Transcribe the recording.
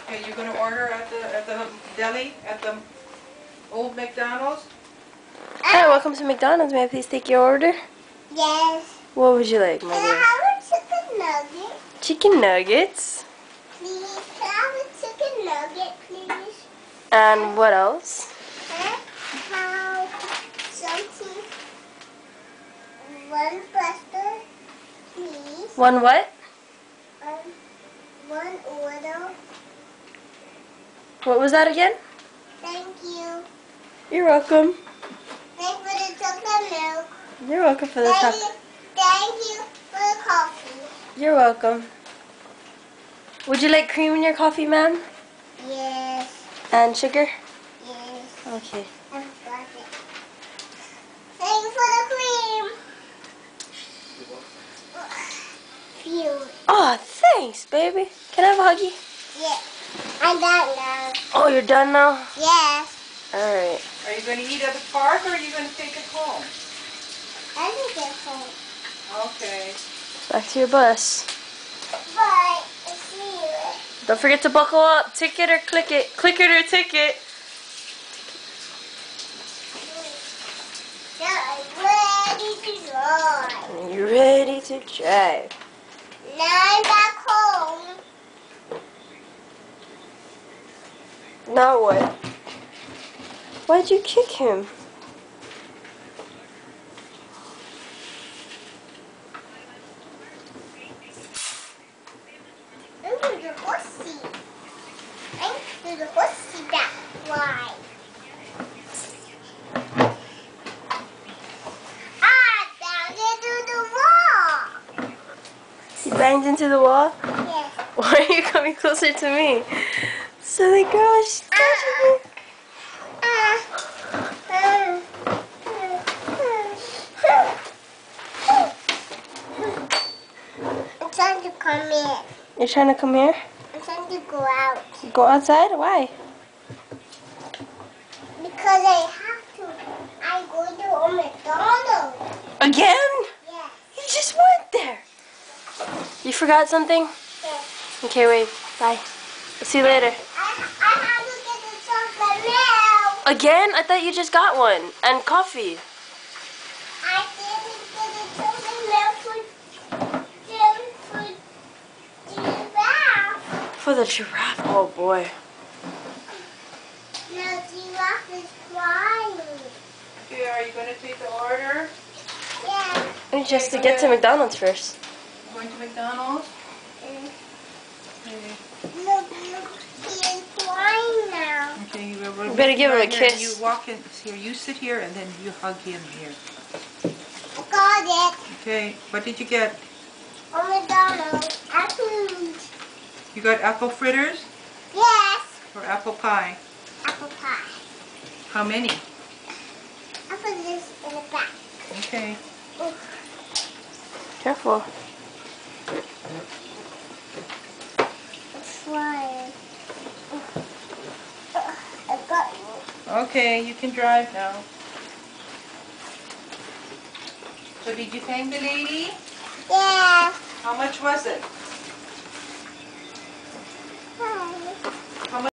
Okay, you're gonna order at the deli at the old McDonald's? Hi, welcome to McDonald's. May I please take your order? Yes. What would you like, my dear? Can I have a chicken nugget? Chicken nuggets. Please. Can I have a chicken nugget, please? And what else? How something. One butter, please. One what? One order. What was that again? Thank you. You're welcome. Thank you for the chocolate milk. You're welcome for the chocolate. Thank you for the coffee. You're welcome. Would you like cream in your coffee, ma'am? Yes. And sugar? Yes. Okay. I got it. Thank you for the cream. Phew. Oh, thanks, baby. Can I have a huggy? Yeah. I'm done now. Oh, you're done now? Yes. Alright. Are you going to eat at the park or are you going to take it home? I think it's home. Okay. Back to your bus. Bye. I'll see you. Don't forget to buckle up. Ticket or click it. Click it or ticket. Now I'm ready to drive. You're ready to drive. Now I'm back home. Now what? Why'd you kick him? Into the horsey. Into the horsey, that's why. I banged into the wall. He banged into the wall? Yes. Why are you coming closer to me? Silly girl, she's touching me. I'm trying to come in. You're trying to come here? I'm trying to go out. Go outside? Why? Because I have to. I'm going to a McDonald's. Again? Yes. You just went there. You forgot something? Yes. Okay, wait. Bye. I'll see you later. I have to get the chocolate milk. Again? I thought you just got one. And coffee. I didn't get the chocolate milk for giraffe. For the giraffe. Oh, boy. Now giraffe is crying. Okay, are you going to take the order? Yeah. We just to get to McDonald's first. Going to McDonald's? Okay. Look, he is crying now. Okay, you better give him a here, kiss. You walk in here. You sit here and then you hug him here. Got it. Okay, what did you get? On McDonald's. Apple. You got apple fritters Yes. or apple pie? Apple pie. How many? I put this in the back. Okay. Careful. It's flying. I got you. Okay, you can drive now. So did you thank the lady? Yeah. How much was it?